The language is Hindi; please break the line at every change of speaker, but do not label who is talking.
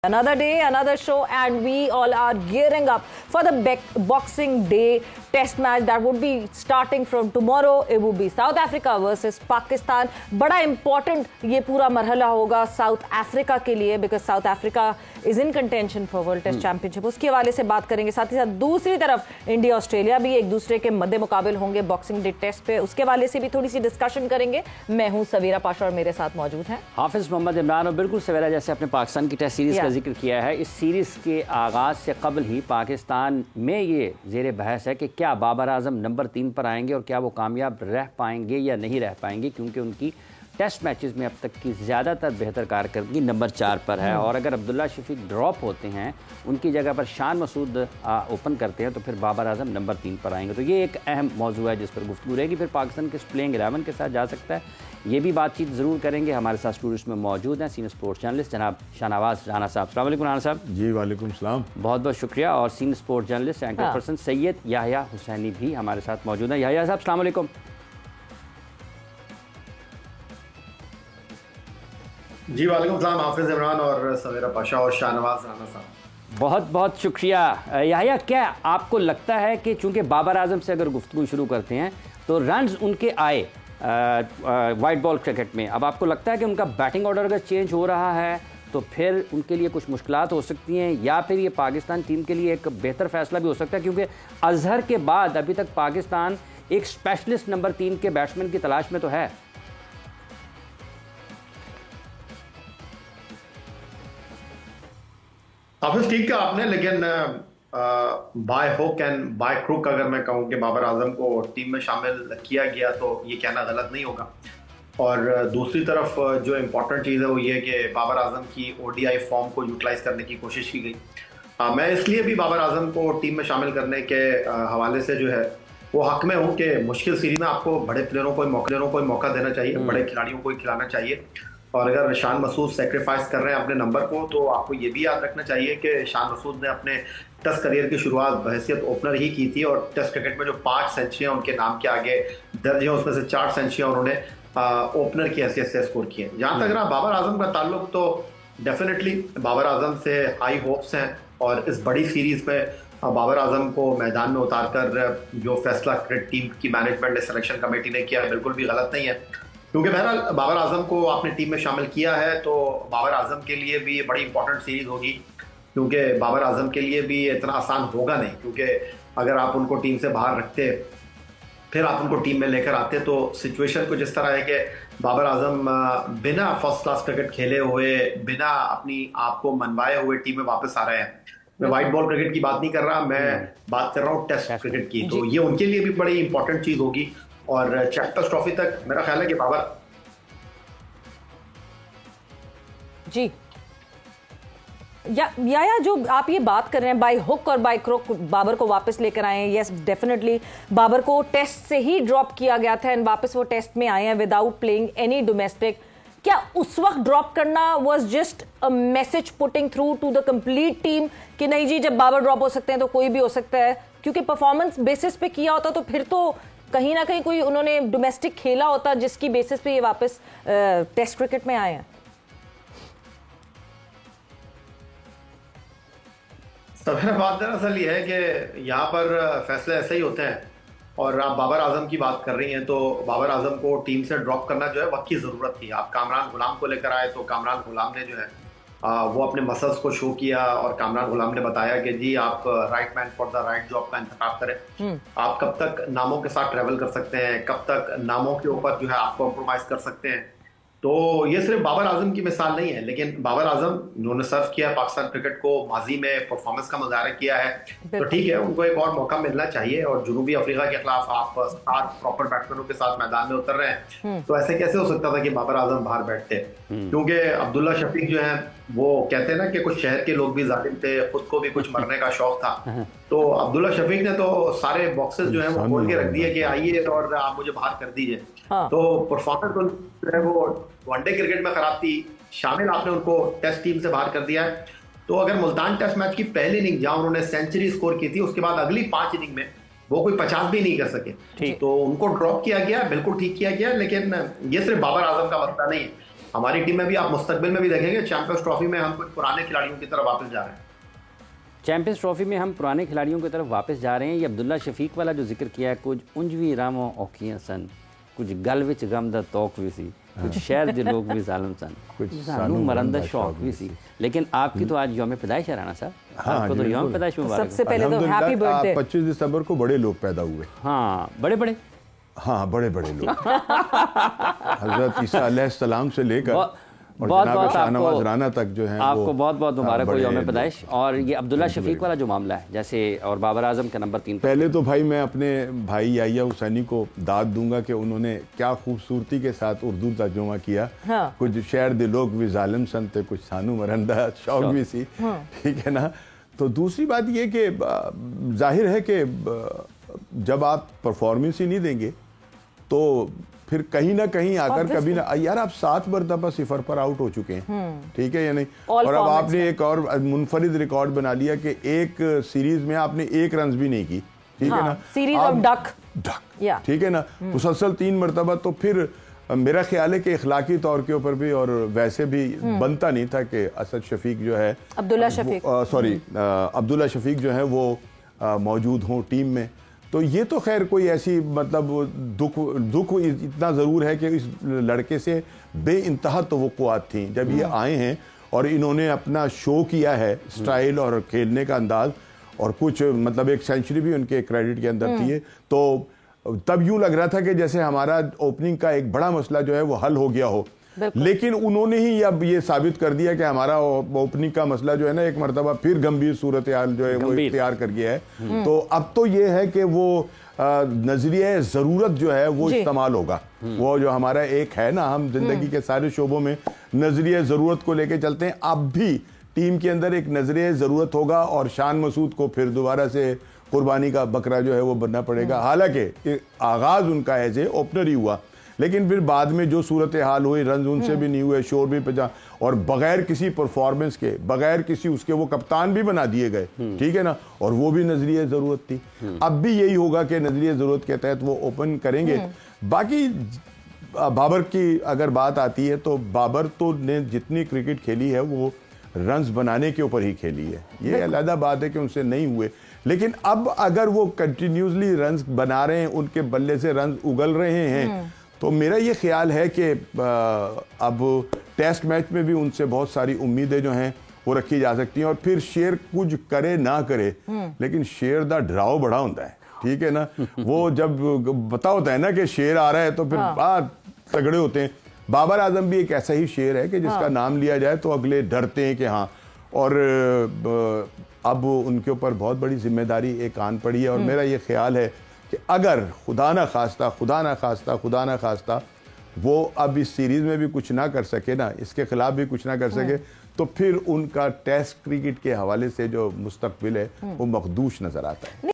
Another day, another show, and we all are gearing up for the Boxing Day Test match that would be starting from tomorrow. It would be South Africa versus Pakistan. बड़ा important ये पूरा मरहला होगा South Africa के लिए, because South Africa is in contention for World Test Championship. उसके हवाले से बात करेंगे. साथ ही साथ दूसरी तरफ इंडिया ऑस्ट्रेलिया भी एक दूसरे के मद्दे मुकाबिल होंगे बॉक्सिंग डे टेस्ट पे. उसके हवाले से भी थोड़ी सी डिस्कशन करेंगे. मैं हूँ सवेरा पाशा और मेरे साथ मौजूद हैं
हाफिज मोहम्मद इमरान. और बिल्कुल सवेरा जैसे अपने पाकिस्तान की टेस्ट सीरीज का जिक्र किया है, इस सीरीज के आगाज से कबल ही पाकिस्तान में ये जेर बहस है कि क्या बाबर आजम नंबर 3 पर आएंगे और क्या वो कामयाब रह पाएंगे या नहीं रह पाएंगे, क्योंकि उनकी टेस्ट मैचेस में अब तक की ज़्यादातर बेहतर कारकर्दगी नंबर 4 पर है. और अगर अब्दुल्ला शफीक ड्रॉप होते हैं, उनकी जगह पर शान मसूद ओपन करते हैं, तो फिर बाबर आजम नंबर 3 पर आएंगे. तो ये एक अहम मौजू है जिस पर गुफ्तगू रहेगी. फिर पाकिस्तान किस प्लेइंग 11 के साथ जा सकता है, ये भी बातचीत ज़रूर करेंगे. हमारे साथ स्टूडियो में मौजूद हैं सीनियर स्पोर्ट्स जर्नलिस्ट जनाब शाहनवाज राना साहब. अस्सलाम वालेकुम राना साहब.
जी वालेकुम सलाम.
बहुत बहुत शुक्रिया. और senior sports journalist anchor person Syed Yahya Hussaini भी हमारे साथ मौजूद हैं. याहिया साहब अस्सलाम वालेकुम.
जी वालेकुम सलाम. हाफिज इमरान और सवेरा पाशा और शाहनवाज राना साहब,
बहुत बहुत शुक्रिया. याहिया, क्या आपको लगता है कि चूंकि बाबर आजम से अगर गुफ्तगू शुरू करते हैं तो रन्स उनके आए वाइट बॉल क्रिकेट में, अब आपको लगता है कि उनका बैटिंग ऑर्डर अगर चेंज हो रहा है तो फिर उनके लिए कुछ मुश्किलात हो सकती हैं, या फिर ये पाकिस्तान टीम के लिए एक बेहतर फैसला भी हो सकता है, क्योंकि अजहर के बाद अभी तक पाकिस्तान एक स्पेशलिस्ट नंबर 3 के बैट्समैन की तलाश में तो है.
हाफिज ठीक है आपने, लेकिन by hook and by crook अगर मैं कहूँ कि बाबर आजम को टीम में शामिल किया गया तो ये कहना गलत नहीं होगा. और दूसरी तरफ जो इम्पोर्टेंट चीज़ है वो ये कि बाबर आजम की ओडीआई फॉर्म को यूटिलाइज करने की कोशिश की गई. मैं इसलिए भी बाबर आजम को टीम में शामिल करने के हवाले से जो है वो हक में हूँ कि मुश्किल सीरीज में आपको बड़े प्लेयरों को मौका देना चाहिए, बड़े खिलाड़ियों को खिलाना चाहिए. और अगर शान मसूद सेक्रीफाइस कर रहे हैं अपने नंबर को, तो आपको ये भी याद रखना चाहिए कि शान मसूद ने अपने टेस्ट करियर की शुरुआत बहैसियत ओपनर ही की थी, और टेस्ट क्रिकेट में जो 5 सेंचुरियां उनके नाम के आगे दर्ज हैं उसमें से 4 सेंचुरियां उन्होंने ओपनर की हैसियत से स्कोर किए. जहाँ तक रहा बाबर आजम का ताल्लुक, तो डेफिनेटली बाबर आजम से हाई होप्स हैं. और इस बड़ी सीरीज में बाबर आजम को मैदान में उतार कर जो फैसला क्रिकेट टीम की मैनेजमेंट ने, सिलेक्शन कमेटी ने किया, बिल्कुल भी गलत नहीं है. क्योंकि बहरहाल बाबर आजम को आपने टीम में शामिल किया है तो बाबर आजम के लिए भी ये बड़ी इंपॉर्टेंट सीरीज होगी, क्योंकि बाबर आजम के लिए भी इतना आसान होगा नहीं. क्योंकि अगर आप उनको टीम से बाहर रखते फिर आप उनको टीम में लेकर आते, तो सिचुएशन कुछ इस तरह है कि बाबर आजम बिना फर्स्ट क्लास क्रिकेट खेले हुए, बिना अपनी आप को मनवाए हुए टीम में वापस आ रहे हैं. मैं वाइट बॉल क्रिकेट की बात नहीं कर रहा, मैं बात कर रहा हूँ टेस्ट क्रिकेट की. तो ये उनके लिए भी बड़ी इंपॉर्टेंट चीज होगी. और चैंपियंस ट्रॉफी तक मेरा ख्याल है कि बाबर
जी या जो आप ये बात कर रहे हैं बाय हुक और बाय क्रुक बाबर को वापस लेकर आए हैं. यस डेफिनेटली बाबर को टेस्ट से ही ड्रॉप किया गया था एंड वापस वो टेस्ट में आए हैं विदाउट प्लेइंग एनी डोमेस्टिक. क्या उस वक्त ड्रॉप करना was just a message putting through to the complete team कि नहीं जी, जब बाबर ड्रॉप हो सकते हैं तो कोई भी हो सकता है? क्योंकि परफॉर्मेंस बेसिस पे किया होता तो फिर तो कहीं ना कहीं कोई उन्होंने डोमेस्टिक खेला होता जिसकी बेसिस पे ये वापस टेस्ट क्रिकेट में आए हैं.
सबसे बात दरअसल ये है कि यहाँ पर फैसले ऐसे ही होते हैं. और आप बाबर आजम की बात कर रही हैं, तो बाबर आजम को टीम से ड्रॉप करना जो है वक्त की ज़रूरत थी. आप कामरान गुलाम को लेकर आए, तो कामरान गुलाम ने जो है वो अपने मसल्स को शो किया, और कामरान गुलाम ने बताया कि जी आप right man for the right job का इंतखाब करें. आप कब तक नामों के साथ ट्रैवल कर सकते हैं, कब तक नामों के ऊपर जो है आप कॉम्प्रोमाइज कर सकते हैं. तो ये सिर्फ बाबर आजम की मिसाल नहीं है, लेकिन बाबर आजम उन्होंने सर्व किया पाकिस्तान क्रिकेट को, माजी में परफॉर्मेंस का मुजाहरा किया है, तो ठीक है उनको एक और मौका मिलना चाहिए. और जनूबी अफ्रीका के खिलाफ आप 7 प्रॉपर बैट्समैनों के साथ मैदान में उतर रहे हैं, तो ऐसे कैसे हो सकता था कि बाबर आजम बाहर बैठते? क्योंकि अब्दुल्ला शफीक जो है वो कहते हैं ना कि कुछ शहर के लोग भी जालिम थे, खुद को भी कुछ मरने का शौक था. तो अब्दुल्ला शफीक ने तो सारे बॉक्सेस जो है वो खोल के रख दिए कि आइए और आप मुझे बाहर कर दीजिए. तो परफॉर्मेंस जो है वो वनडे क्रिकेट में खराब थी, शामिल आपने उनको टेस्ट टीम से बाहर कर दिया है. तो अगर मुल्तान टेस्ट मैच की पहली इनिंग जहां उन्होंने सेंचुरी स्कोर की थी, उसके बाद अगली 5 इनिंग में वो कोई 50 भी नहीं कर सके, तो उनको ड्रॉप किया गया, बिल्कुल ठीक किया गया. लेकिन ये सिर्फ बाबर आजम का मसला नहीं है, हमारी टीम में भी आप मुस्तकबिल में भी देखेंगे चैंपियंस ट्रॉफी में हम कुछ पुराने खिलाड़ियों की तरफ वापस जा रहे हैं।
चैंपियंस ट्रॉफी में हम पुराने खिलाड़ियों की तरफ वापस जा रहे हैं। ये अब्दुल्ला शफीक वाला जो जिक्र किया है, कुछ उंजवी रामो औखियां सन, कुछ गल विच गम दा तौक भी सी, कुछ शहर दे लोग भी जालिम सन, कुछ सानू मरंदा शौक भी सी। लेकिन आपकी तो आज यौम पैदाइश है राणा साहब, आपको तो यौम पैदाइश मुबारक।
सबसे पहले तो हैप्पी बर्थडे।
25 दिसंबर को बड़े लोग पैदा हुए।
हाँ, बड़े बड़े,
हाँ बड़े बड़े लोग हजरत ईसा अलैहिस्सलाम से लेकर
बहुत बहुत
शाहनवाज राना तक जो है
आपको बहुत बहुत मुबारक हो यौम पैदाइश। और ये अब्दुल्ला शफीक वाला जो मामला है जैसे, और बाबर आजम का नंबर 3,
पहले तो भाई मैं अपने भाई याहिया हुसैनी को दाद दूंगा कि उन्होंने क्या खूबसूरती के साथ उर्दू तर्जुमा किया। हाँ। कुछ शहर दे लोग भी जालिम सन थे, कुछ सानू मरंदा शौक भी सी। ठीक है ना। तो दूसरी बात ये कि जाहिर है कि जब आप परफॉर्मेंस ही नहीं देंगे तो फिर कहीं ना कहीं आकर कभी ना, यार आप 7 मरतबा 0 पर आउट हो चुके हैं, ठीक है या नहीं। और अब आपने एक और मुनफरिद रिकॉर्ड बना लिया कि एक सीरीज में आपने 1 रन भी नहीं की, ठीक है ना,
सीरीज ऑफ डक,
ठीक है ना, मुसलसल 3 मरतबा। तो फिर मेरा ख्याल है कि इखलाकी तौर के ऊपर भी और वैसे भी बनता नहीं था कि असद शफीक जो है,
अब्दुल्ला
शफीक जो है वो मौजूद हों टीम में। तो ये तो खैर कोई ऐसी मतलब दुख इतना ज़रूर है कि इस लड़के से बेइंतहा तवक्कुआत थी जब ये आए हैं और इन्होंने अपना शो किया है, स्टाइल और खेलने का अंदाज, और कुछ मतलब एक सेंचुरी भी उनके क्रेडिट के अंदर थी। तो तब यूं लग रहा था कि जैसे हमारा ओपनिंग का एक बड़ा मसला जो है वो हल हो गया हो, लेकिन उन्होंने ही अब ये साबित कर दिया कि हमारा ओपनिंग का मसला जो है ना एक मरतबा फिर गंभीर सूरत हाल जो है वो इख्तियार कर गया है। तो अब तो ये है कि वो नजरिया ज़रूरत जो है वो इस्तेमाल होगा। वो जो हमारा एक है ना, हम जिंदगी के सारे शोबों में नजरिया ज़रूरत को लेके चलते हैं। अब भी टीम के अंदर एक नजरिया ज़रूरत होगा और शान मसूद को फिर दोबारा से कुर्बानी का बकरा जो है वो बनना पड़ेगा। हालांकि आगाज उनका ऐसे ओपनर ही हुआ, लेकिन फिर बाद में जो सूरत हाल हुई, रन उनसे भी नहीं हुए, शोर भी पजा, और बगैर किसी परफॉर्मेंस के, बगैर किसी उसके वो कप्तान भी बना दिए गए, ठीक है ना, और वो भी नजरिए ज़रूरत थी। अब भी यही होगा कि नजरिए ज़रूरत के तहत वो ओपन करेंगे। बाकी बाबर की अगर बात आती है तो बाबर तो ने जितनी क्रिकेट खेली है वो रन्स बनाने के ऊपर ही खेली है। ये अलग बात है कि उनसे नहीं हुए, लेकिन अब अगर वो कंटिन्यूसली रन्स बना रहे हैं, उनके बल्ले से रन्स उगल रहे हैं, तो मेरा ये ख्याल है कि अब टेस्ट मैच में भी उनसे बहुत सारी उम्मीदें जो हैं वो रखी जा सकती हैं। और फिर शेर कुछ करे ना करे, लेकिन शेर दा डराव बड़ा होता है, ठीक है ना। वो जब पता होता है ना कि शेर आ रहा है तो फिर तगड़े होते हैं। बाबर आजम भी एक ऐसा ही शेर है कि जिसका नाम लिया जाए तो अगले डरते हैं कि हाँ। और अब उनके ऊपर बहुत बड़ी जिम्मेदारी एक आन पड़ी है। और मेरा ये ख्याल है कि अगर खुदा ना खास्ता वो अब इस सीरीज में भी कुछ ना कर सके ना, इसके खिलाफ भी कुछ ना कर सके, तो फिर उनका टेस्ट क्रिकेट के हवाले से जो मुस्तकबिल है वो मखदूश नजर आता है।